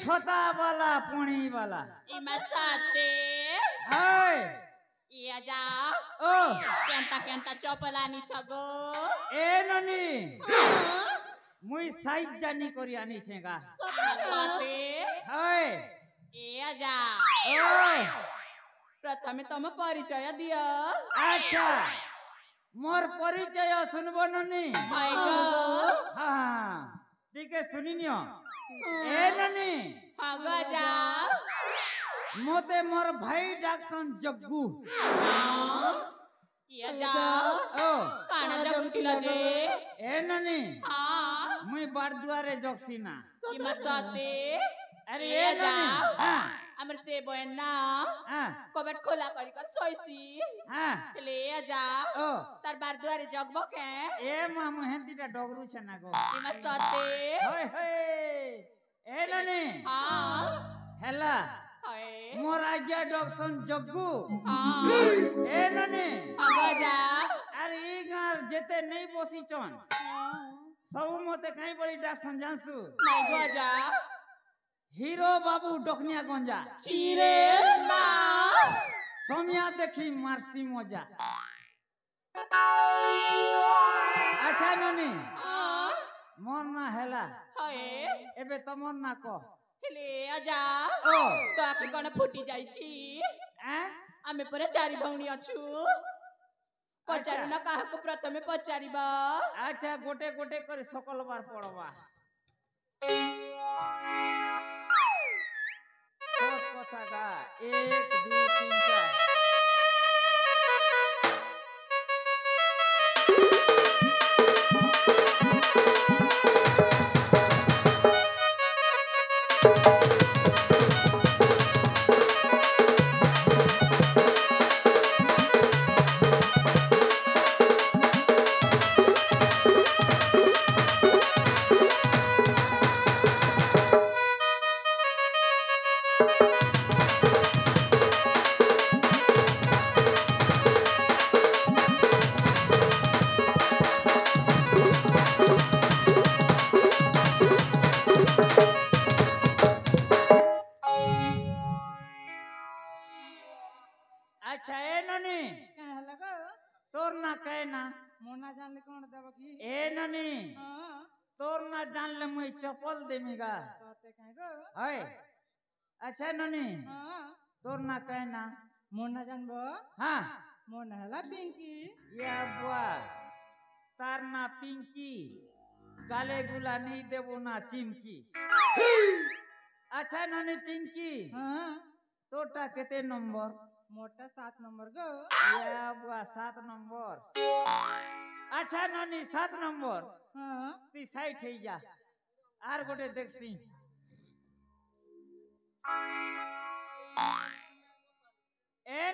छोटा वाला पुणी वाला इमा साते हाय iya ja ओ kenta चपलानी छगो ए ननी मुई साइज जानी करी आनी छेगा साते हाय iya ja ओ प्रथमे तम परिचय दियो अच्छा मोर परिचय सुनबो ननी हाय गो हां ठीक है सुनिनियो ए ननी हां गो जा मोते मोर भाई डाक्सन जग्गू iya ja ओ काना जगु तिला जे ए ननी हां मुई बार दुआरे जक्सीना इमा साते अरे iya ए ja ननी हां amar se boena हां kobat khola kari kar soisi हां le iya ja ओ tar bar duare jogbo ke ए मामु हेंतीटा डगरू छना गो ima sate होय होय ए ननी हां हेला हाय मोर आज्ञा डक्सन जग्गू हां ए ननी आगो जा अरे ई गार जेते नहीं बसी चन सब मते काई बड़ी डाक्सन जानसु nai go ja हीरो बाबू डकनिया गंजा chire ma समिया देखी मारसी मजा अच्छा ननी मोर ना हेला हाय एबे तमर ना को le aja O to aki kona phuti jaichi हैं ame pore chari bhauni achu पचारू ना काहा को प्रथमे पचारिबा अच्छा गोटे गोटे करे सकल बार पड़वा कथा का 1 2 3 4 अच्छा ए ननी कहना लगा तोर ना कहना मोना जान ले कोन देबा की ए ननी हां तोर ना जान ले मुई चप्पल देमीगा साथे कहे गो है अच्छा ननी हां तोर ना कहना मोना जानबो हां मोना हला पिंकी या बुआ तार ना पिंकी काले गुला नहीं देबो ना चिमकी अच्छा ननी पिंकी हां तोटा केते नंबर मोटा 7 नंबर गो या बुआ 7 नंबर अच्छा ननी 7 नंबर हां ती साइड हे जा आर गोटे देखसी ए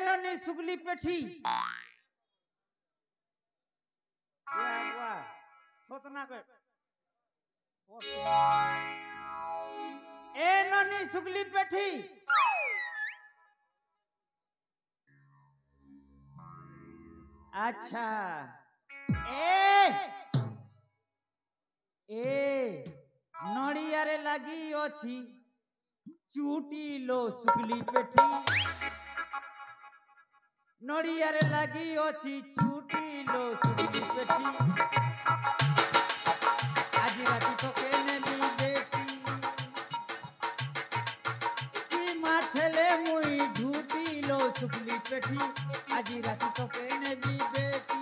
ननी सुगली पेठी या बुआ सोतना के ए ननी सुगली पेठी अच्छा ए नड़ियारे लगी अछि चूटी लो सुगली पेठी नड़ियारे लगी अछि चूटी लो सुगली पेठी आज राती तो केने दी बेटी की माछले मुई ढूटी लो सुगली पेठी आज राती तो केने दी बेटी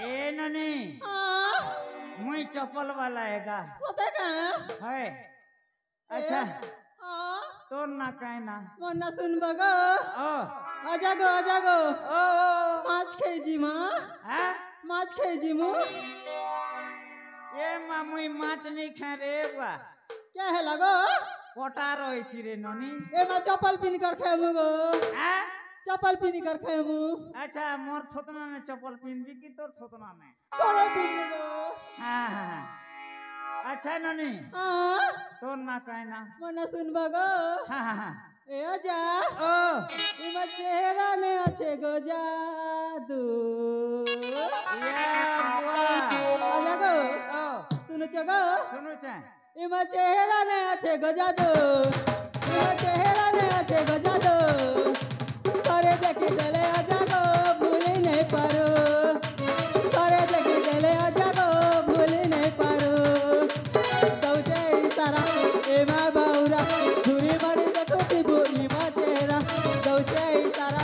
ए ननी मुई चप्पल वाला हैगा सते का है अच्छा हाँ तो ना कहना मन्ना सुन बगो ओ अजागो ओ माछ खेजी माँ हाँ माछ खेजी मु ये मामुई माछ नहीं खा रे बा क्या है लगो कोटा रोइसी रे ननी ए मैं चप्पल पिन कर खाए मुगो हाँ चप्पल पिन कर खाए मु अच्छा मोर थोतना ने चप्पल पिन भी की तोर थोतना ने तोड़े पिन मुगो हाँ हाँ अच्छा ननी हाँ तो ना कहना मन्ना सुन बगो हाँ हाँ ए अजा ओ इमा चेहरा ने अच्छे गो जादू या बुआ अजागो ओ सुनो चगो सुनो चा इमा चेहरा ने अच्छे गो जादू इमा चेहरा ने अच्छे गो जादू करे देखी दले अजागो भूली नहीं पारो करे देखी दले अजागो भूली नहीं पारो दौजे इशारा इमा बाउरा धुरी मारी देखो तिबू इमा चेहरा दौजे इशारा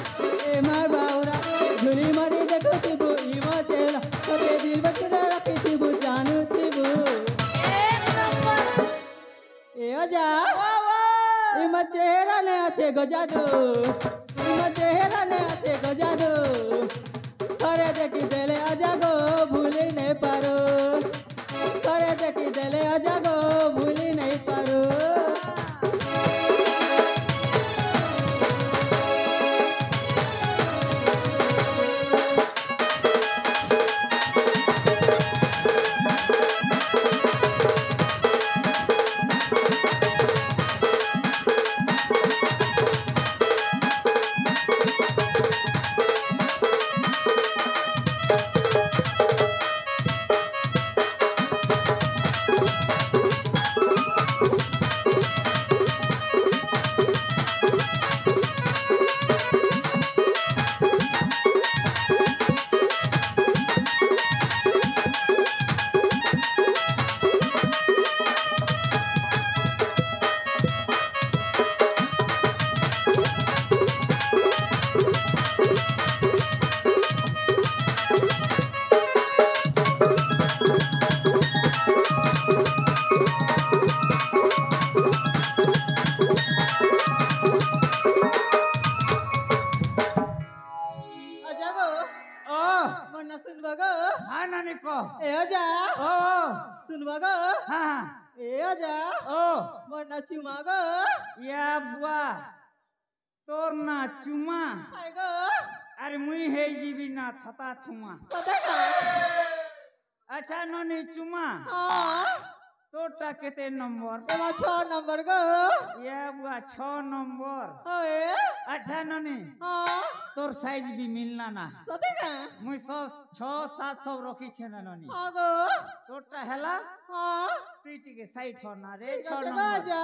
इमा बाउरा धुरी मारी देखो तिबू इमा चेहरा कते दिल बचरा रखी तिबू जानू तिबू ए अजा इमा चेहरा ने अच्छे गजादू इमा चेहरा ने अच्छे गजादू करे देखी देले अजागो भूली नहीं पारो करे देखी देले अजागो भूली नहीं पारो अजागो ओ मन्ना सुन बगो हाँ नानी को ए अजा ओ सुन बगो हाँ हाँ ए अजा ओ मन्ना चुमागो या बुआ तोर ना चुमा आएगो अरे मुई है जीवी ना थता थुमा सदेगा अच्छा ननी चुमा हाँ तोटा केते नंबर एमा 6 नंबर गो या बुआ 6 नंबर ओए अच्छा ननी हाँ तोर साइज भी मिलना ना सदेगा मुई 600-700 रखी छे ना ननी आगो तोटा हेला हाँ पीटी के साइड होना रे 6 जगह नंबर जा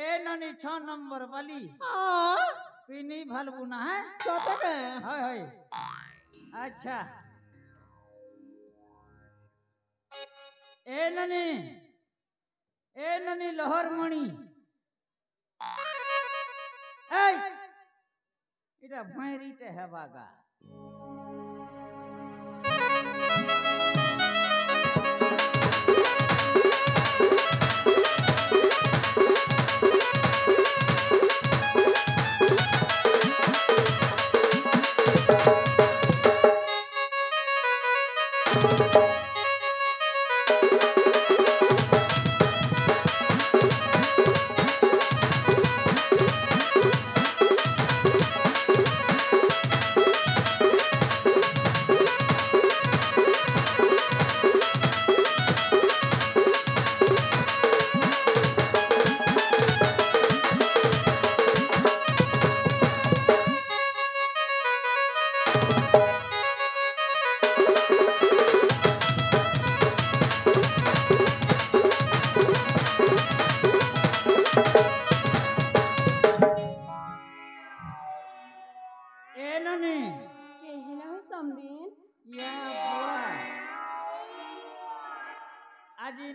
ए ननी 6 नंबर वाली हाँ तू नहीं भलबू ना है सदेगा हाय हाय अच्छा ए ननी लहर मणि ए इटा भैरीटे हेबागा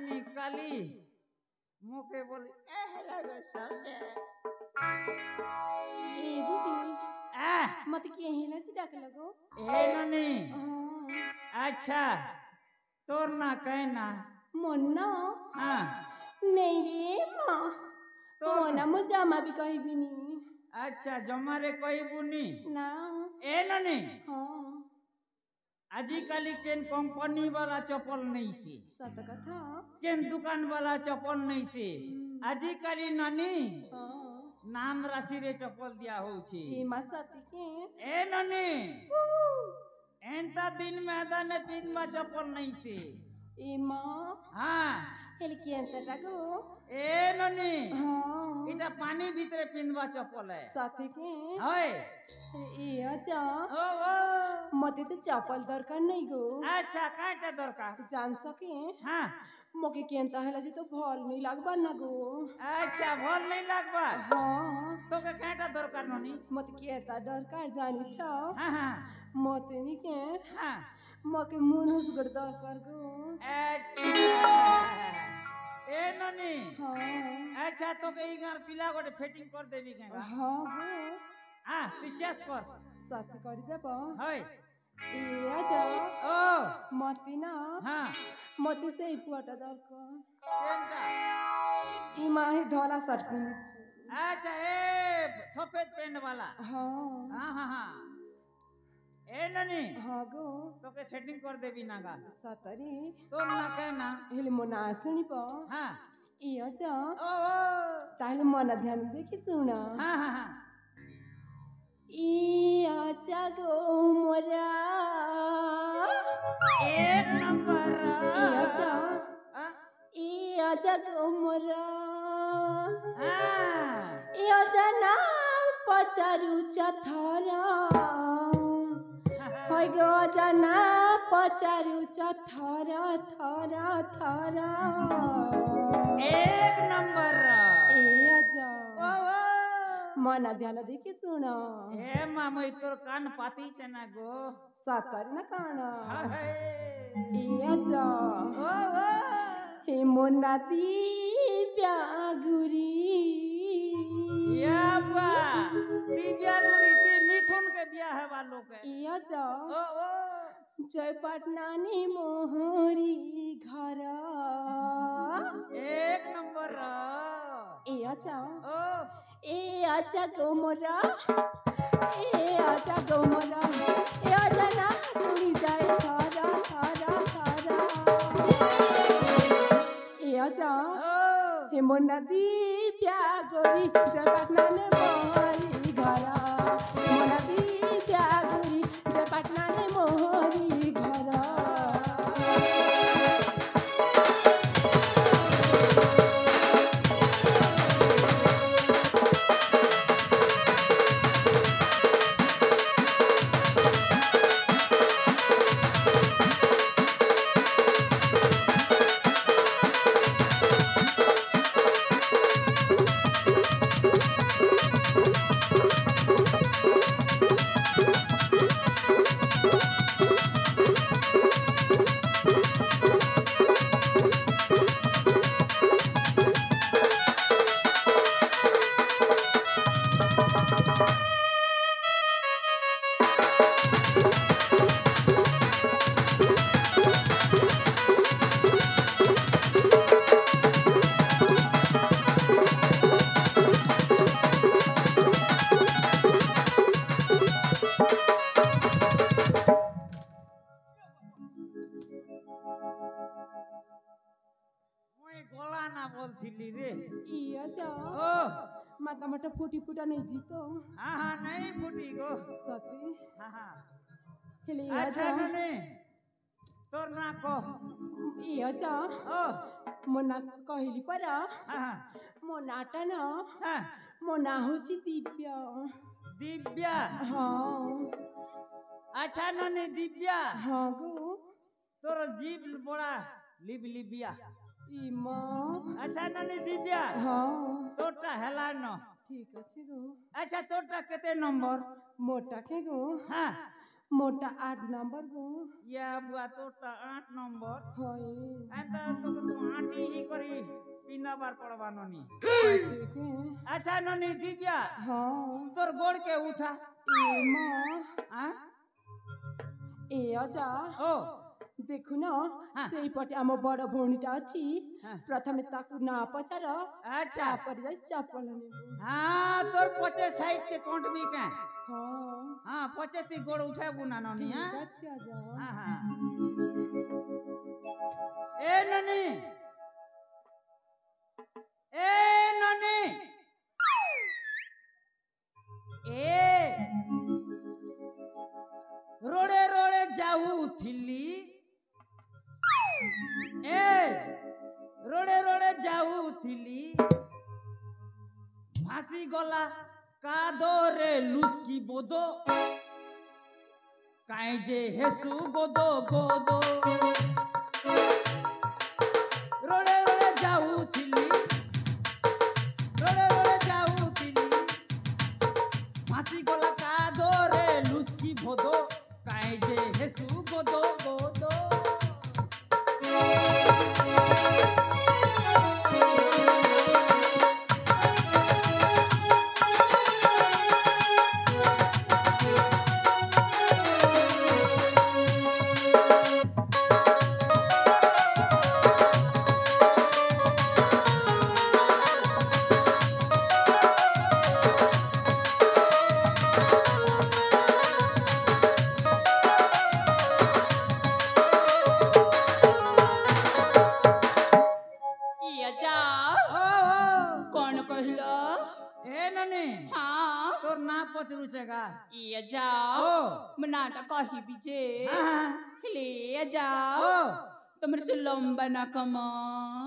निकाली मुके बोली मत के हेला ची डाक लगो ए ननी अच्छा तोर ना कहना मोना हाँ नहीं रे माँ तो मोना मुझामा भी कही भी नहीं अच्छा जमारे कोई बुनी ना ए ननी हाँ आजिकाली केन कंपनी वाला चप्पल नहीं से सत कथा केन दुकान वाला चप्पल नहीं से आजिकाली ननी हाँ नाम राशि रे चप्पल दिया हो छे ये मसाती के ए ननी एंता दिन में आदा ने पिनमा चप्पल नहीं से ए माँ हाँ हेलिकी अंत टाको ए ननी हाँ इटा पानी भीतरे पिनवा चप्पल है साथी के हाय ए अच्छा ओ ओ मते तो चप्पल दरकार नहीं गो अच्छा काटा दरकार जान सके हाँ मोके केंता है लजी तो भल नहीं लागबा ना गो अच्छा भल नहीं लागबा हाँ तो के काटा दरकार ननी मत केता दरकार जानी छ हाँ हाँ मते नहीं के हाँ मोके मुनुस गड़ दरकार गो अच्छा ए ननी हाँ अच्छा तो के इगार पिला गोटे फिटिंग कर देबी केगा हाँ गो हाँ पिचेस कर साथ कर देबा हाय ए अच्छा ओ मती ना हाँ मती से पुआटा दरकार केनटा ई माही धोला शर्ट पिनी छी अच्छा ए सफेद पेंट वाला हाँ हाँ हाँ हाँ ए ननी हाँ गो तो के सेटिंग कर देबी नागा सतरी तो ना कहना हेले मोना सुनी पा हाँ ई अच्छा ओ ओ ताहले मना ध्यान देखि सुन हाँ हाँ हाँ ई अच्छा गो मोरा एक नंबर ई अच्छा हाँ ई अच्छा गो मोरा हाँ ई अच्छा ना पचारू चथरा होय गो अच्छा ना पचारू चथरा थरा थरा एक नंबर ए अच्छा ओ ओ मना ध्यान देखि सुन ए मामई तोर कान पाती छे ना गो सातर न कान हाय ए अच्छा ओ ओ हे मोना दिव्या गुरी या बा दिव्या गुरी ती मिथुन के बियाह है वालों के ए अच्छा ओ ओ जय पटना ने मोहरी घर एक नंबर ए अच्छा ओ ए अच्छा गोमरा ए अच्छा गोमरा ए अच्छा ना सुनी जाए थारा थारा थारा ए अच्छा ओ हे मोना दिव्या गोरी जय पटना ने मोहरी घरा मोना दिव्या गोरी जय पटना ने मोहरी घरा मुई गोला ना बोलथिली रे ई अच्छा ओ माता मटा फूटी फूटा नहीं जीतो हाँ हाँ नहीं फूटी गो सती हाँ हाँ हेले अच्छा अच्छा ननी तोर ना को ई अच्छा ओ मोना कहली परा हाँ हाँ मोनाटा न हाँ मोना होची दिव्या दिव्या हाँ अच्छा ननी दिव्या हाँ गो तोर जीव बड़ा लिबिया ई माँ अच्छा ननी दिव्या हाँ तोरटा हेला न ठीक अच्छे गो अच्छा तोरटा केते नंबर मोटा के गो हाँ मोटा 8 नंबर गो या बुआ तोरटा 8 नंबर हाय एंता तो आटी ही करी पिंदा बार पड़वा ननी ठीक है अच्छा ननी दिव्या हाँ तोर गोड़ के उठा ए माँ हाँ ए आजा ओ ଦେଖୁନ ହଁ। ସେଇପଟେ ଆମ ବଡ଼ ଭଉଣୀଟା ଅଛି ହଁ। ପ୍ରଥମେ ତାକୁ ନା ପଚାର ଆଚ୍ଛା ତାପରେ ଯାଇ ଚପଲ ନେବୁ। हाँ तोर पचे साइड के कोंट भी का ହଁ हाँ पचे ती गोड़ उठाबू ना ननी ଠିକ हाँ ଅଛି ଆଜ। हाँ हाँ ए ननी ए ननी ए रोड़े रोड़े जाऊ थिली ए रोड़े रोड़े जाऊ थिली भासी गला कादोरे लुस्की बोदो काई जे हेसु गोदो गोदो रोड़े रोड़े जाऊ थिली रोड़े रोड़े जाऊ थिली भासी गला कादोरे लुस्की बोदो काई जे हेसु गोदो गोदो ଇଏ ଯା ओ ओ କଣ କହିଲ? ए ननी ହଁ तोर ना पचरुचेगा ଇଏ ଯା ओ ମୋ ନାଁଟା କହିବି ଯେ हाँ ହେଲେ ଇଏ ଯା ओ ତମର ସେ ଲମ୍ବା ନାକମ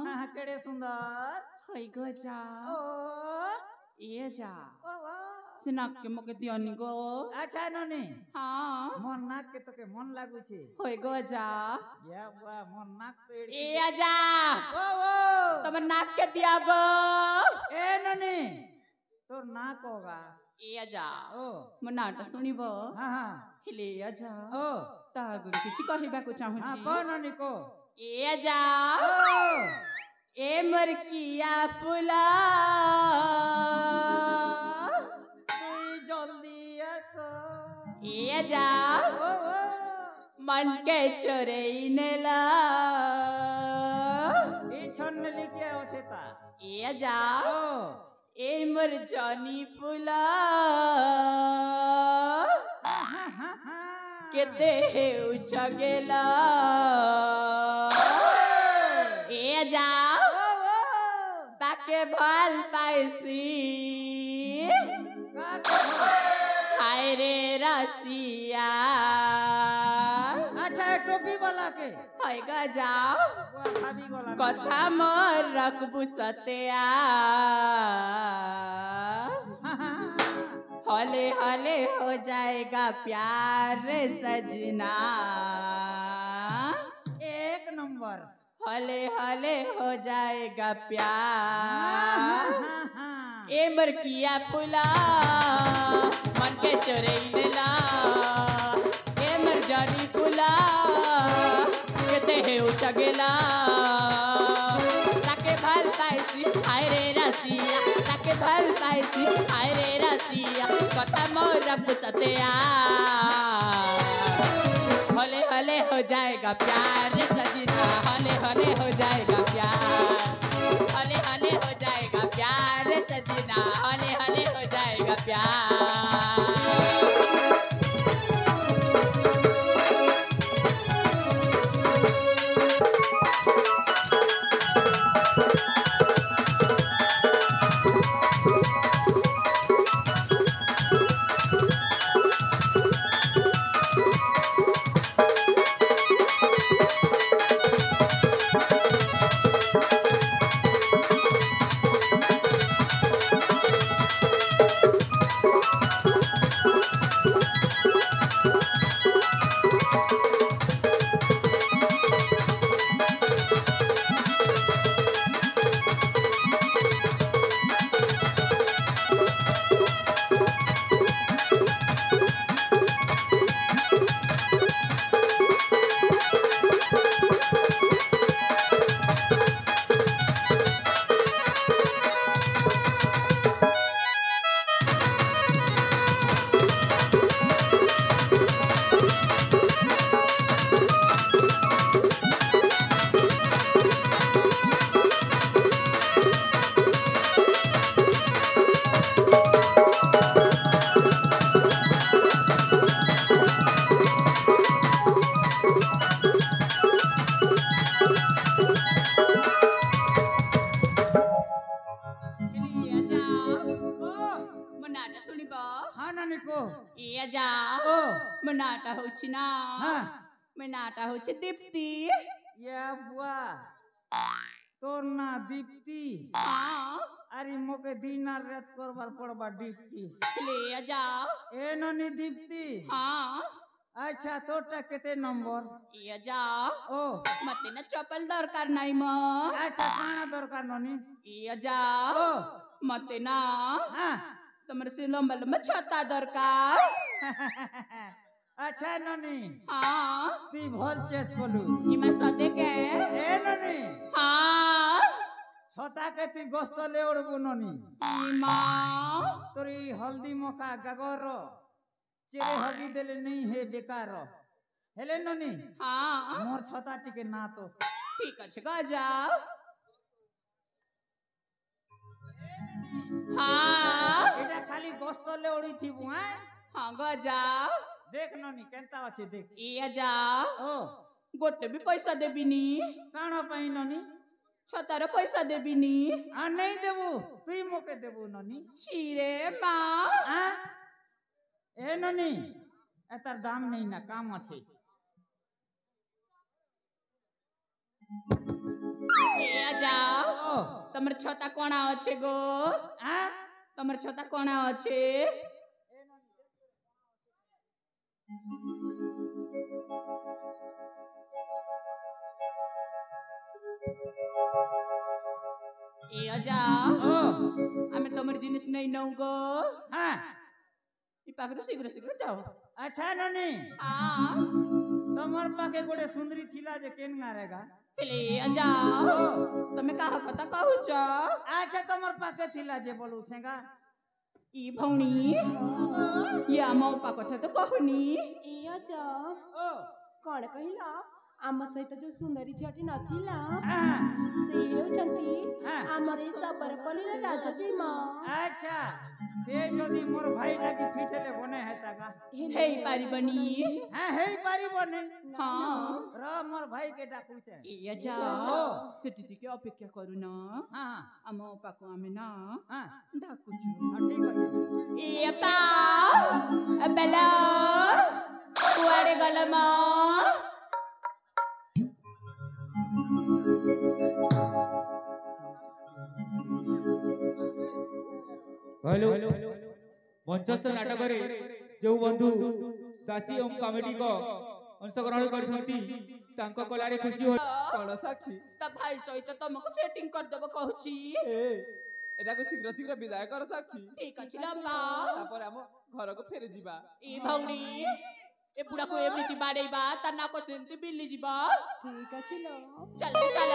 हाँ केड़े सुंदर ହଇ ଗଜା ओ ଇଏ ଯା ओ ओ ସେ ନାକେ ମକେ ଦିଅନି ଗୋ। अच्छा ननी ହଁ मन नाक के तो के मन लागू छे ହଇ ଗଜା या बुआ मन नाक पेड़ ଇଏ ଯା ओ ओ ତମର ନାକେ ଦିଆ ଗୋ। ए ननी तोर नाक होगा ଇଏ ଯା ओ ମୋ ନାଁଟା ଶୁଣିବ हाँ हाँ ହେଲେ ଇଏ ଯା ओ ତା ଆଗରୁ କିଛି କହିବାକୁ हाँ ଚାହୁଁଛି। को ननी को ଇଏ ଯା ओ ଏ ମୋର କିଆ ଫୁଲା तू जल्दी आसो ଇଏ ଯା ओ ओ मन के चोरेई नेला ई छन्ने लिखे होछे ता ଇଏ ଯା ओ ଏ ମୋର ଜନି ଫୁଲା हाँ हाँ हाँ हाँ କେତେ ହେଉଛ ଗେଲା ଇଏ ଯା ओ ओ ତାକେ ଭଲ ପାଇସି का कहो ହାय ରେ ରସିଆ अच्छा ये टोपी वाला के ହଇ ଗଜା वो भाभी वाला କଥା ମୋର ରଖବୁ ସତେଆ हाँ, हाँ, हले हले हो जाएगा प्यार रे सजना एक नंबर हले हले हो जाएगा हाँ, प्यार हाँ, हाँ। ए मर किया फुला मन के चोरे नेला ए मर जानी फुला केते हे उचा गेला ताके भल पाइसी हाय रे रसिया ताके भल पाइसी हाय रे रसिया कथा मोर पुछतेया हले हले हो जाएगा प्यार रे सजना हले हले हो जाएगा प्यार हले हले हो जाएगा प्यार रे सजना हले हले हो जाएगा प्यार কো ইয়া যা ও ମୋ ନାଁଟା ହଉଛି ନା হ্যাঁ ମୋ ନାଁଟା ହଉଛି ଦୀପ୍ତି ইয়া বুয়া তোর না দীপ্তি ହଁ আরে মোকে দিন আর রাত করবার পড়বা দীপ্তি ইয়া যা এ ননি দীপ্তি ହଁ আচ্ছা তোরটা কেতে নম্বর ইয়া যা ও ମତେ ନା ଚପଲ ଦରକାର ନାହିଁ ମ আচ্ছা কানা দরকার ননি ইয়া যা ও ମତେ ନା হ্যাঁ ତମର ସେ ଲମ୍ବା ଲମ୍ବା ଛତା ଦରକାର আচ্ছা ননি ହଁ তুই ভাল চেস বলু ইমা সদে কে এ ননি ହଁ ছতাকে তুই গোস্তলে উড়বু ননি ইমা তোর এই হলদি মখা গাগর চেরে হগি দেলে নেই হে বেকার হেলে ননি ହଁ মোর ছতা টিকে না তো ঠিক আছে গজা ହଁ এটা খালি গোস্তলে উড়িথিবু হ্যাঁ ହଁ ଗଜା দেখ ননি কেনতা আছে দেখ ইয়া যা ও ଗୋଟେ ବି ପଇସା ଦେବିନି কাণ পাই ননি ଛତାର ପଇସା ଦେବିନି আর নেই দেবু তুই মোকে দেবু ননি ଛିରେ মা হ্যাঁ এ ননি এটার দাম নেই না কাম আছে ইয়া যা ও ତମର ଛତା କଣା ଅଛି ଗୋ হ্যাঁ ତମର ଛତା କଣା ଅଛି ইয়া যা ও ଆମେ ତମର ଜିନିଷ ନେଇ ନଉ ଗୋ হ্যাঁ ଇ ପାଖରୁ ଶୀଘ୍ର ଶୀଘ୍ର ଯାଅ আচ্ছা ননি ହଁ তোমার পাখে গোটে সুন্দরী থিলা যে কেন গারেগা ହେଲେ ଇୟା ଯା ତମେ କାହା କଥା କହୁଛ আচ্ছা তোমার পাখে থিলা যে বলু সেগা ଇ ଭଉଣୀ ଇଏ ଆମ ଅପା କଥା ତ କହୁନି ଇଏ ଯା ও କଣ କହିଲ ଆମ ସହିତ ଯୋଉ ସୁନ୍ଦରୀ ଝିଅଟି ନଥିଲା হ্যাঁ ସେ ହେଉଛନ୍ତି হ্যাঁ ଆମର ଏଇ ସବରପଲ୍ଲୀର ରାଜାଜୀ ମା আচ্ছা সে যদি মোর ভাই লাগি ফিটেলে বনে হেতাগা ହେଇପାରିବନି হ্যাঁ হেই পারিবনে ହଁ র মোর ভাই কে ডাকুছে ଇୟା ଯା ও ସେଠି ଟିକେ ଅପେକ୍ଷା କରୁନ হ্যাঁ ଆମ ଅପାକୁ ଆମେ ନା হ্যাঁ ଡାକୁଛୁ ঠিক আছে ଇଏ ପା ବେଲ କୁଆଡେ ଗଲ ମ হ্যালো মঞ্চস্থ নাটকরে যে বন্ধু দাসী এবং কমেডি অংশগ্রহণ করছেন তাঙ্ক কলারে খুশি হল କଣ ସାକ୍ଷୀ ତା ଭାଇ ସହିତ ତମକୁ ସେଟିଂ କରିଦେବ କହୁଛି ଏଟାକୁ ଶୀଘ୍ର ଶୀଘ୍ର ବିଦାୟ କର ସାକ୍ଷୀ ଠିକ ଅଛି ଲମ୍ବା ତାପରେ ଆମ ଘରକୁ ଫେରି ଯିବା ଇ ଭଉଣୀ ଏ ବୁଢାକୁ ଏମିତି ବାଡେଇବା ତା ନାକ ସେମିତି ବିଲି ଯିବ ଠିକ ଅଛି ଲୋ ଚାଲ ଚାଲ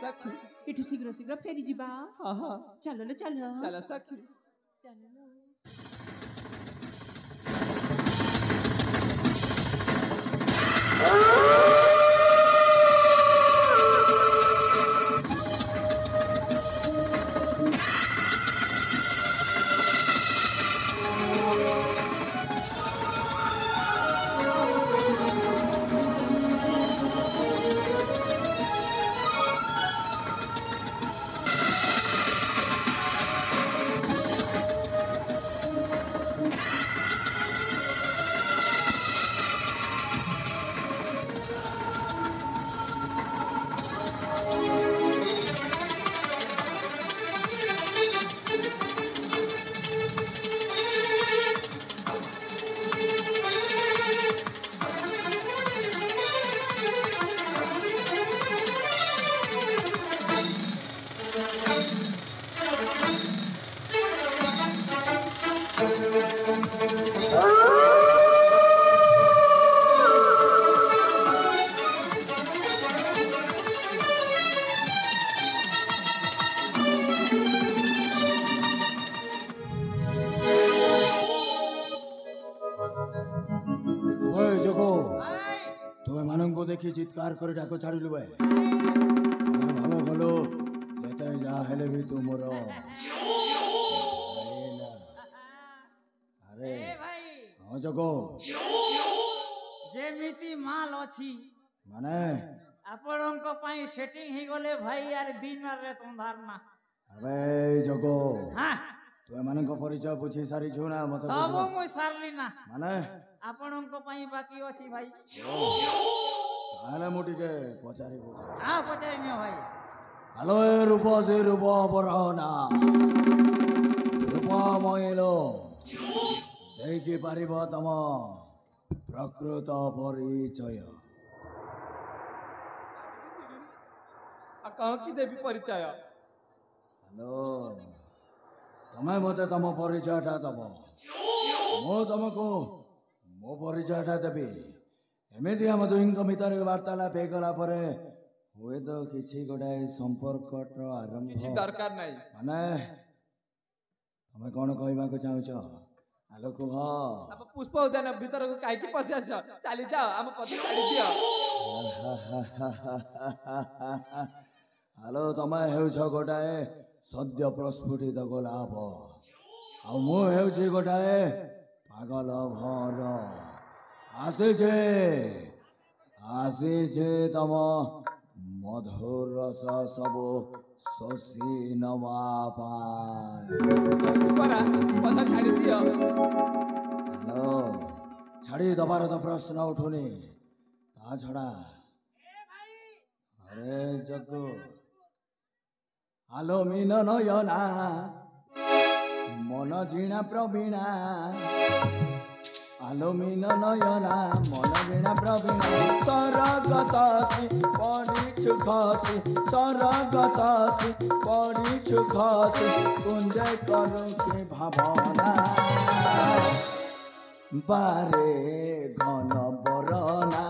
ସାକ୍ଷୀ ଏଠୁ ଶୀଘ୍ର ଶୀଘ୍ର ଫେରି ଯିବା ହଁ ହଁ ଚାଲ ଲୋ ଚାଲ ଚାଲ ସାକ୍ଷୀ ଚାଲ ଲୋ देखी चित्कार कर डाक छाड़िलु भाई भलो भलो जेते जा हेले भी तू मोर अरे ए भाई हाँ जगो जेमिति माल अछि माने आपणक पाई सेटिंग ही गले भाई यार दिन रे तुम्हार ना अबे जगो हां तू एमानक परिचय पूछी सारी छु ना मत सब मुई सारली ना माने आपणक पाई बाकी अछि भाई ताले मुटी के पचारी हां पचारि नियो भाई हेलो रूप से रूप बरना रूप मयलो देखि पारिब तम प्रकृत परिचय कह कि देवी परिचय हेलो तमे मते तम परिचयटा दब मो तुमको मो परिचयटा देवी एमती आम दुईक भितर वार्तालाप होगला हुए तो किसी गोटाए संपर्क आरंभ किछि दरकार नाही माने तमे कौन कहवाक चाहूच आलो कुह अब पुष्प उद्यान भीतर को काई की पसी आस चली जाओ हम पति छाड़ी दियो हेलो तमे हेउछ गोटाए सद्य प्रस्फुटित गोलाप आ मु हेउछि गोटाए पागल भर आसे तम मधुर रस सब शशि नवा परा पता छाड़ी दियो हेलो छाड़ी दबार तो प्रश्न उठुनी ता छड़ा अरे जग्गू आलो मीन नयना मन जीणा प्रवीणा आलो मीन नयना मन जीणा प्रवीणा सरग शशि परीक्षु खसी सरग शशि परीक्षु खसी कुंजे करू के भावना बारे घन बरना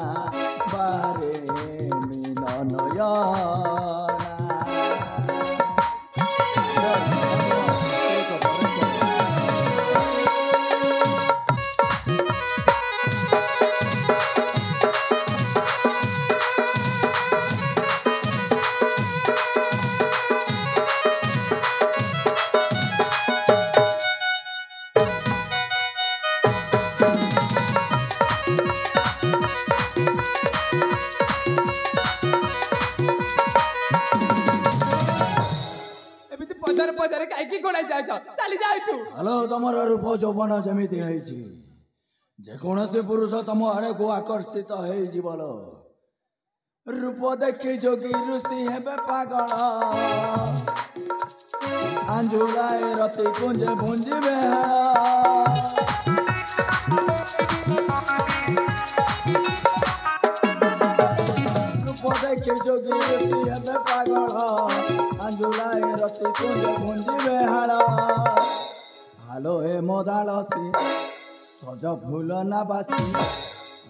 बारे मीन नयना हेलो तमर रूप यौवन जमिति है जेकोसी पुरुष तम आड़े को आकर्षित हो रूप देखी जोगी ऋषि हेबे पागल आंजुलाए रति कुंजे भुंजिबे रूप देखी जोगी ऋषि हेबे पागल आंजुलाए रति कुंजे भुंजिबे हालो हे मोदालसी सज फूल ना बासी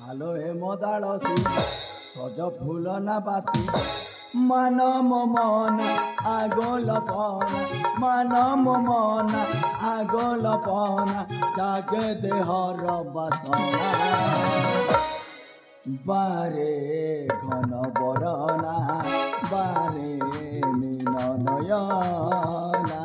हालो हे मोदालसी सज फूल ना बासी मान मन आगोल पन मान मन आगोल पन जागे देहर बासना बारे घन बरना बारे मीन नयना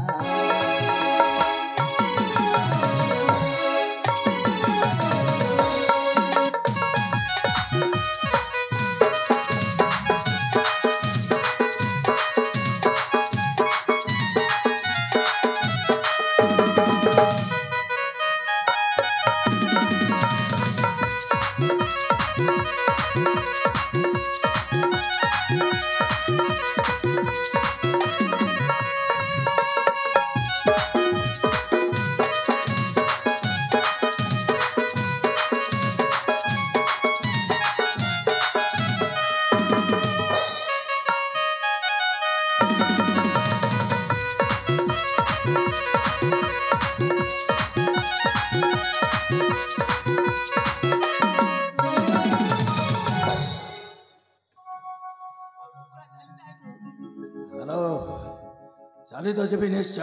चली तो जी निश्चय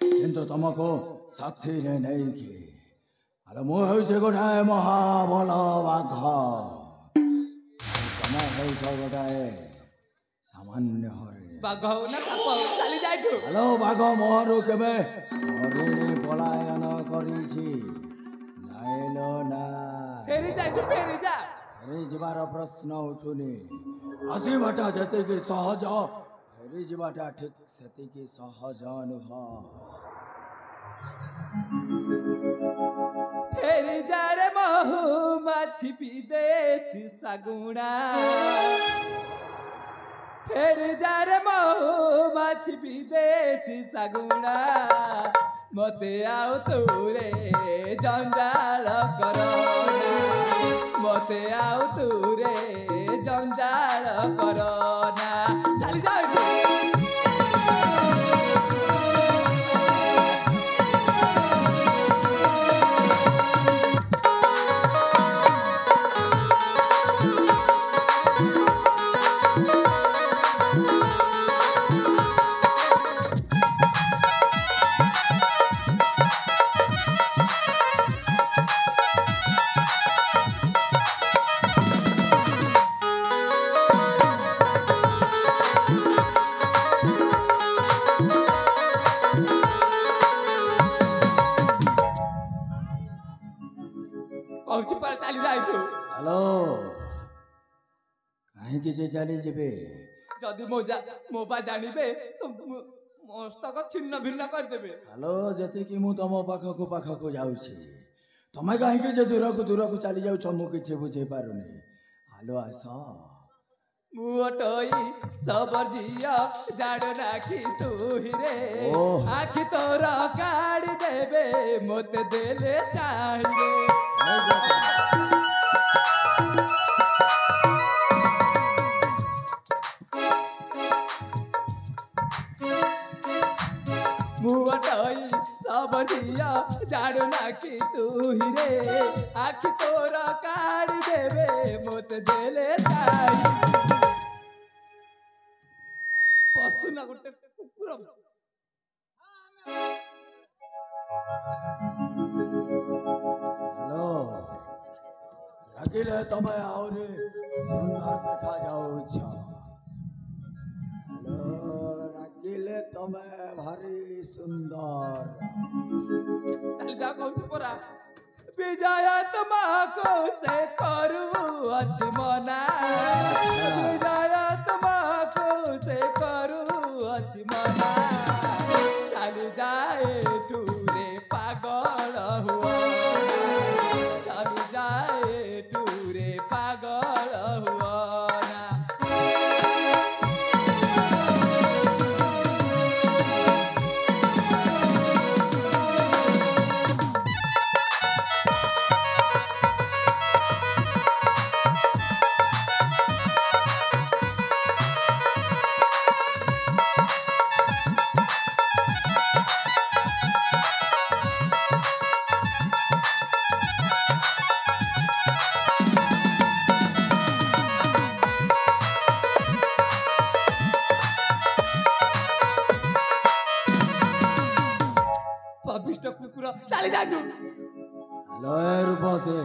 किंतु तुमको साथी रे नहीं कि अरे मु हूँ गोटाए महाबल बाघ तुम ହେଇଛ ଗୋଟାଏ ସାମାନ୍ୟ ହରିଣୀ। ବାଘ ହଉ ନା ସାପ ହଉ ଚାଲି ଯାଇଛୁ। ହ୍ୟାଲୋ ବାଘ ମୋହରୁ କେବେ ହରିଣୀ ପଳାୟନ କରିଛି ନାଇଲୋ ନା। ଫେରି ଯାଇଛୁ ଫେରି ଯା। ଫେରି ଯିବାର ପ୍ରଶ୍ନ ଉଠୁନି। ଆସିବାଟା ଯେତିକି ସହଜ ଫେରି ଯିବାଟା ଠିକ୍ ସେତିକି ସହଜ ନୁହଁ। ଫେରି ଯା ରେ ମହୁ ମାଛି ବିଦେଶୀ ଶାଗୁଣା। ଫେରି ଯା ରେ ମହୁ ମାଛି ବିଦେଶୀ ଶାଗୁଣା। ମତେ ଆଉ ତୁରେ ଜଞ୍ଜାଳ କରନା। ମତେ ଆଉ ତୁରେ ଜଞ୍ଜାଳ କରନା। ଚାଲି ଯାଉଛୁ। କହୁଛୁ ପରେ ଚାଲି ଯାଇଛୁ। ହ୍ୟାଲୋ କାହିଁକି ସେ ଚାଲିଯିବେ? ଯଦି ମୋ ବା ଜାଣିବେ ତ ମସ୍ତକ ଛିନ୍ନ ଭିନ୍ନ କରିଦେବେ। ହ୍ୟାଲୋ ଯେତିକି ମୁଁ ତମ ପାଖକୁ ଯାଉଛି ତମେ କାହିଁକି ଯେ ଦୂରକୁ ଚାଲି ଯାଉଛ ମୁଁ କିଛି ବୁଝିପାରୁନି। ହ୍ୟାଲୋ ଆସ। ମୁଁ ଅଟୋଇ ସବର ଝିଅ ଜାଡ ରାଖି ତୁହିରେ। ଆଖି ତୋର କାଢି ଦେବେ ମତେ ଦେଲେ ଚାହିଁବେ। ମୁଁ ଅଟୋଇ ସବର ଝିଅ ଜାଡ ରାଖି ତୁହିରେ। ଆଖି ତୋର କାଢି ଦେବେ ମତେ ଦେଲେ ଚାହିଁବେ। ପଶୁନା ଗୋଟେ କୁକୁର। ହ୍ୟାଲୋ ରାଗିଲେ ତମେ ଆହୁରି ସୁନ୍ଦର ଦେଖାଯାଉଛ। ହ୍ୟାଲୋ ରାଗିଲେ ତମେ ଭାରି ସୁନ୍ଦର। ଚାଲି ଯା କହୁଛୁ ପରା। ବିଜୟ ତୁମକୁ ସେ କରୁଅଛି ମନା। ବିଜୟ ତୁମକୁ ସେ କରୁଅଛି ମନା। ଚାଲି ଯାଏ ଟୁରେ ପାଗଳ ହୁଅ। ଚାଲି ଯାଏ ଟୁରେ ପାଗଳ ହୁଅ ନା। ପବିଷ୍ଟ କୁକୁର ଚାଲି ଯାଆନ୍ତୁ। ହ୍ୟାଲୋ ଏ ରୂପ ସେ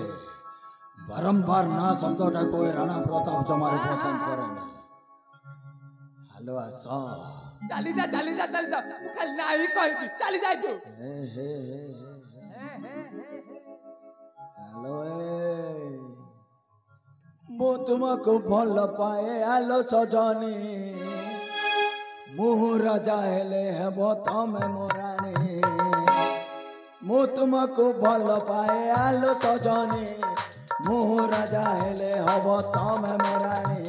ବାରମ୍ବାର ନା ଶବ୍ଦଟାକୁ ଏ ରାଣା ପ୍ରତାପ ଜମାରେ ପସନ୍ଦ କରେନି। ହ୍ୟାଲୋ ଆସ। ଚାଲି ଯା ଚାଲି ଯା ଚାଲି ଯା। ମୁଁ ଖାଲି ନାହିଁ କହିବି ଚାଲି ଯାଇଛୁ। ହ୍ୟାଲୋ ମୁଁ ତୁମକୁ ଭଲ ପାଏ ଆଲୋ ସଜନୀ। ମୁଁ ରାଜା ହେଲେ ହେବ ତମେ ମୋ ରାଣୀ। ମୁଁ ତୁମକୁ ଭଲ ପାଏ ଆଲୋ ସଜନୀ। ମୁଁ ରାଜା ହେଲେ ହବ ତମେ ମୋ ରାଣୀ।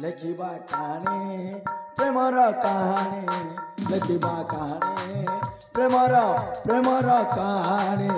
ଲେଖିବା କାହାଣୀ ପ୍ରେମର କାହାଣୀ। ଲେଖିବା କାହାଣୀ ପ୍ରେମର କାହାଣୀ।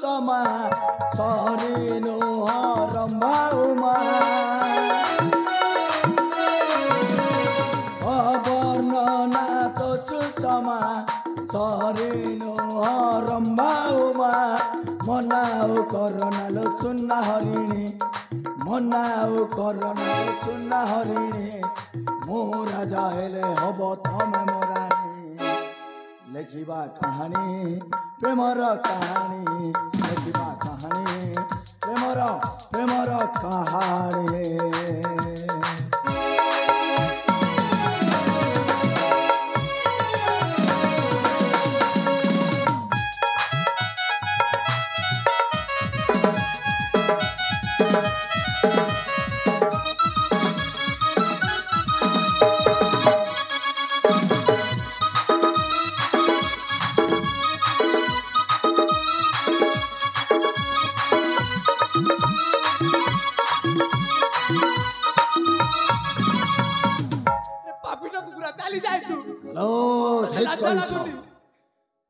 ସମା ସରିନୁ ରମ୍ଭା ଉମା ଅବର୍ଣ୍ଣନା ତ ସୁଷମା ସରିନୁ ରମ୍ଭା ଉମା ମନାଉ କରନାଲ ସୁନା ହରିଣୀ ମନାଉ କରନାଲ ସୁନା ହରିଣୀ ମୁଁ ରାଜା ହେଲେ ହବ ତମେ ମୋରାଣୀ ଲେଖିବା କାହାଣୀ ପ୍ରେମର କାହାଣୀ ଲେଖିବା କାହାଣୀ ପ୍ରେମର କାହାଣୀ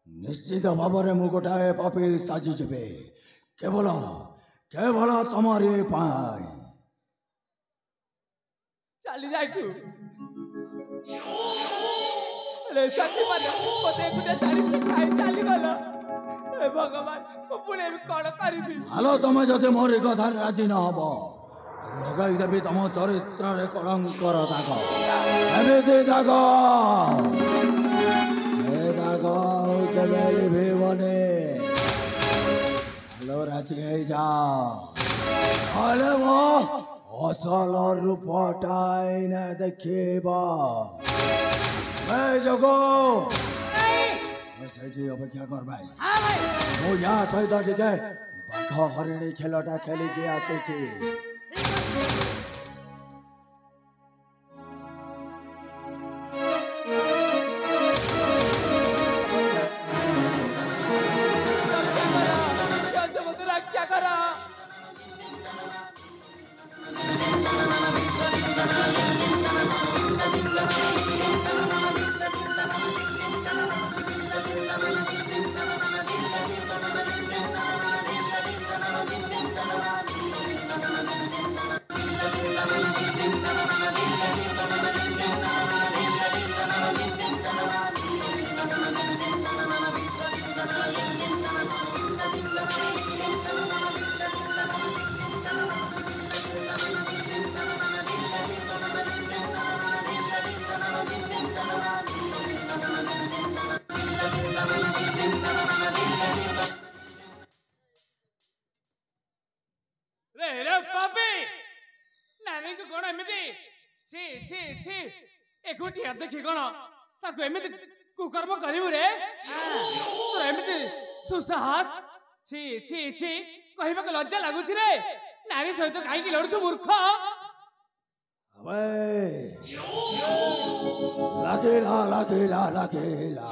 ନିଶ୍ଚିତ ଭାବରେ ମୁଁ ଗୋଟାଏ ପାପୀ ସାଜିଯିବେ କେବଳ ତମରି ପାଇଁ ଚାଲି ଯାଇଛୁ ସାଥୀ ମାନେ ମତେ ଏକୁଟିଆ ଛାଡ଼ିକି କାହିଁ ଚାଲିଗଲ ହେ ଭଗବାନ ମୁଁ ପୁଣି ଏବେ କଣ କରିବି ହାଲୋ ତମେ ଯଦି ମୋରି କଥାରେ ରାଜି ନ ହବ ଲଗାଇଦେବି ତମ ଚରିତ୍ରରେ କଳଙ୍କର ଦାଗ ଏମିତି ଦାଗ ସେ ଦାଗ କେବେ ଲିଭିବନି ହାଲୋ ରାଜି ହେଇଯାଅ ହେଲେ ମୋ ଅସଲ ରୂପଟା ଏଇନେ ଦେଖିବ ଯୋଗ ସେଇଠି ଅପେକ୍ଷା କର ଭାଇ ମୁଁ ୟା ସହିତ ଟିକେ ବାଘ ହରିଣୀ ଖେଳଟା ଖେଳିକି ଆସିଛି ଏକୁଟିଆ ଦେଖି କଣ ତାକୁ ଏମିତି କୁକର୍ମ କରିବୁ ରେ ଏମିତି ସୁସାହସ ଛି ଛି ଛି କହିବାକୁ ଲଜ୍ଜା ଲାଗୁଛି ରେ ନାରୀ ସହିତ କାହିଁକି ଲଢୁଛୁ ମୂର୍ଖ ଲାଗିଲା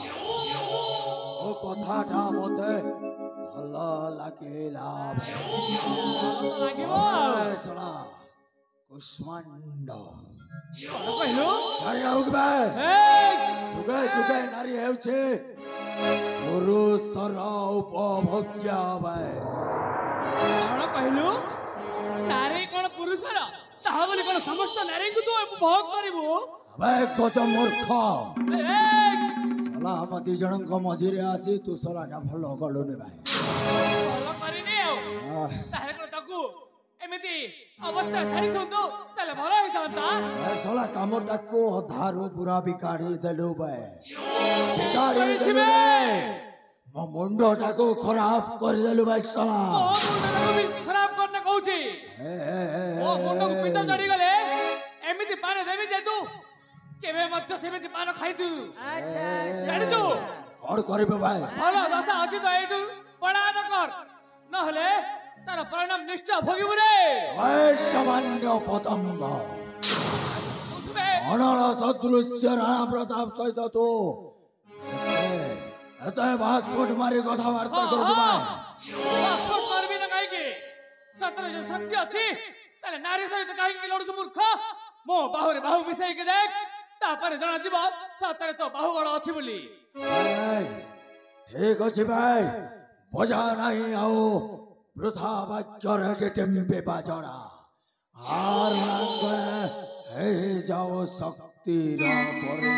ଓ କଥାଟା ମତେ ଭଲ ଲାଗିଲା କୁଷ୍ମାଣ୍ଡ କହିଲୁ ଯୁଗେ ନାରୀ ହେଉଛି ପୁରୁଷର ଉପଭୋଗ୍ୟ କଣ କହିଲୁ ନାରୀ କଣ ପୁରୁଷର ତାହା ବୋଲି କଣ ସମସ୍ତ ନାରୀଙ୍କୁ ତୁ ଉପଭୋଗ କରିବୁ ଗଜ ମୂର୍ଖ ସଲା ଆମ ଦି ଜଣଙ୍କ ମଝିରେ ଆସି ତୁ ସଲାଟା ଭଲ କଲୁନି ଭାଇ ଭଲ କରିନି ଆଉ ତାହେଲେ କଣ ତାକୁ ଏମିତି ଅବସ୍ଥା ଛାଡ଼ିଥାନ୍ତୁ ତାହେଲେ ଭଲ ହେଇଥାନ୍ତା ସଲା କାମଟାକୁ ଅଧାରୁ ପୁରା ବିଗାଡ଼ି ଦେଲୁ ମୋ ମୁଣ୍ଡଟାକୁ ଖରାପ କରିଦେଲୁ ଭାଇ ସଲା ଖରାପ କରନା କହୁଛି ମୋ ମୁଣ୍ଡକୁ ପିତା ଚଢିଗଲେ ଏମିତି ପାନ ଦେବି ଯେ ତୁ କେବେ ମଧ୍ୟ ସେମିତି ପାନ ଖାଇଛୁ ଜାଣିଛୁ କଣ କରିବୁ ଭାଇ ଭଲ ଦଶା ଅଛି ତ ଏଇଠୁ ପଳାୟନ କର ନହେଲେ ତାର ପରିଣାମ ନିଶ୍ଚୟ ଭୋଗିବୁ ରେ ସାମାନ୍ୟ ପତଙ୍ଗ ଅଣଳ ସଦୃଶ୍ୟ ରାଣା ପ୍ରତାପ ସହିତ ତୁ ଏତେ ପାସପୋର୍ଟ ମାରି କଥାବାର୍ତ୍ତା କରୁଛୁ ପାସପୋର୍ଟ ମାରିବି ନା କାହିଁକି ସତରେ ଯଦି ଶକ୍ତି ଅଛି ତାହେଲେ ନାରୀ ସହିତ କାହିଁକି ଲଢୁଛୁ ମୂର୍ଖ ମୋ ବାହୁରେ ବାହୁ ମିଶାଇକି ଦେଖ ତାପରେ ଜଣାଯିବ ସତରେ ତ ବାହୁବଳ ଅଛି ବୋଲି ଠିକ ଅଛି ଭାଇ বজা নাই আও বৃথা বাক্যরে টেম্পে বাজনা আর না করে হয়ে যাও শক্তির পরে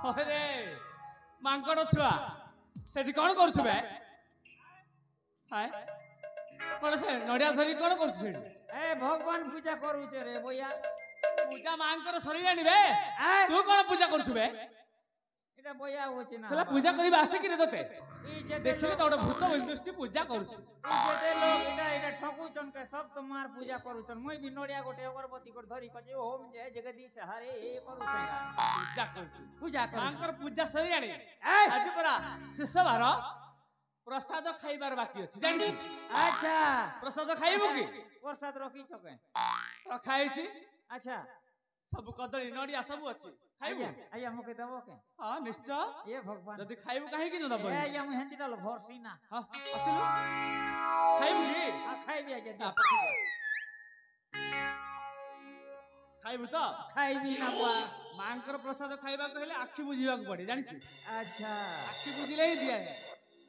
अरे मांकड़ छुआ सेठी कौन करू बे हाय कौन से नड़िया धरी कौन करू सेठी ए भगवान पूजा करूचे रे भैया पूजा मांकड़ सरी जानी बे तू कौन पूजा करू बे এটা বইয়া হচ্ছে না সেলা পূজা করিবা আসে কি রে তোতে এই যে দেখিলে তো ওটা ভূত বন্ধুষ্টি পূজা করুছি যেতে লোক এটা ঠকুচন কে সব তোমার পূজা করুচন মই বি নড়িয়া গোটে অগরবতী করে ধরি কজে ওম জয় জগদীশ হরে এ করুছে পূজা করছি পূজা কর মাଙ୍କର ପୂଜା ସରିଲାଣି ଆଜି ପରା ଶେଷ ବାର ପ୍ରସାଦ ଖାଇବାର ବାକି ଅଛି ଜାଣିଛୁ আচ্ছা ପ୍ରସାଦ ଖାଇବୁ କି প্রসাদ রখিছ কে ରଖା ହେଇଛି আচ্ছা ସବୁ କଦଳୀ ନଡ଼ିଆ ସବୁ ଅଛି ଖାଇବୁ আইয়া আইয়া মকে দেবো কে ହଁ ନିଶ୍ଚୟ এ ভগবান ଯଦି খাইବୁ কাହିଁକି ନ ଦବ এ আইয়া মু হেন্দি ডাল ভরসি না ହଁ ଆସିଲୁ ଖାଇବୁ କି আ খাইবি আইয়া ଆ, দে ପଛକୁ ଯା। ଖାଇବୁ ତ খাইবি না বুয়া ମାଙ୍କର ପ୍ରସାଦ ଖାଇବାକୁ ହେଲେ ଆଖି ବୁଝିବାକୁ ପଡେ ଜାଣିଛୁ আচ্ছা ଆଖି ବୁଝିଲେ ହିଁ ଦିଆଯାଏ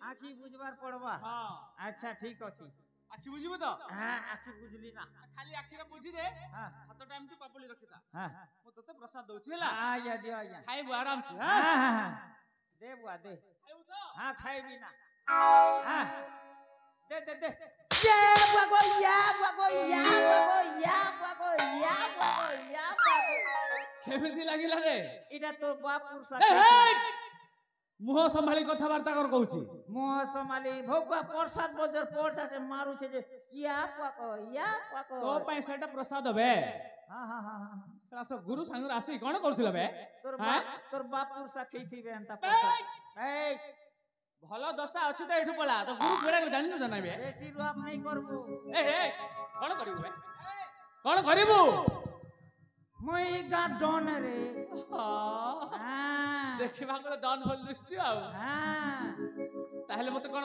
আখি বুঝবার পড়বা ହଁ আচ্ছা ঠিক আছে ଆଖି ବୁଝିବୁ ତ হ্যাঁ আখি বুঝলি না ଖାଲି ଆଖିରେ ବୁଝିଦେ হ্যাঁ ହାତଟା ଏମିତି ପାପୁଳି ରଖିଥା হ্যাঁ ମୁଁ ତତେ ପ୍ରସାଦ ଦଉଛି ହେଲା আইয়া দিও আইয়া ଖାଇବୁ ଆରାମସେ হ্যাঁ ହଁ হ্যাঁ হ্যাঁ দে বুয়া দে ଖାଇବୁ ତ হ্যাঁ খাইবি না হ্যাঁ দে দে দে ইয়া বুয়া গো ইয়া বুয়া গো ইয়া বুয়া গো ইয়া বুয়া গো ইয়া বুয়া গো ইয়া বুয়া গো କେମିତି ଲାଗିଲା ରେ এটা তো বাপুর ଏ, সাথে ହେଇ! ମୁହଁ ସମ୍ଭାଳି କଥାବାର୍ତ୍ତା କର କହୁଛି মোহ সমালি ভগবা প্রসাদ বজর পড়তা সে মারুছে যে ইয়া বুয়া গো ইয়া বুয়া গো ତୋ ପାଇଁ ସେଇଟା ପ୍ରସାଦ ବେ হ্যাঁ হ্যাঁ হ্যাঁ হ্যাঁ ଆସ ଗୁରୁ ସାଙ୍ଗରେ ଆସିକି କଣ କରୁଥିଲ ବେ তোর বাপুর সাথে থিবে এন্তা প্রসাদ এই ଭଲ ଦଶା ଅଛି ତ ଏଇଠୁ ପଳା ତ ଗୁରୁ କୁଆଡେ ଜାଣିନୁ ନା ବେ বেশি রুয়াব নাই করবো ଏ ହେ କଣ କରିବୁ ବେ କଣ କରିବୁ মই গা ডন রে ହଁ, হ্যাঁ ଦେଖିବାକୁ ତ ଡନ୍ ଭଳି ଦିଶୁଛି ଆଉ হ্যাঁ ତାହେଲେ ମତେ କଣ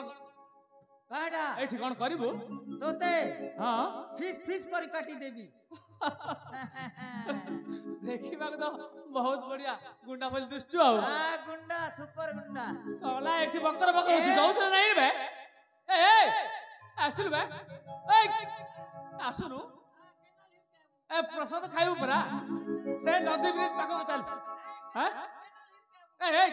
কাটা ଏଇଠି କଣ କରିବୁ তোতে ହଁ ফিস ফিস করে কাটি দেবি ଦେଖିବାକୁ ତ ବହୁତ ବଢିଆ ଗୁଣ୍ଡା ଭଳି ଦିଶୁଛୁ ଆଉ গুন্ডা সুপার গুন্ডা ସଲା ଏଠି ବକର ବକର ହଉଛି ଦଉଛୁ ନା ନାଇଁ ବେ ଏ ଆସିଲୁ ବେ ଏଇ ଆସୁନୁ ଏ ପ୍ରସାଦ ଖାଇବୁ ପରା ସେ ନଦୀ ବ୍ରିଜ ପାଖକୁ ଚାଲ ହଁ ଏ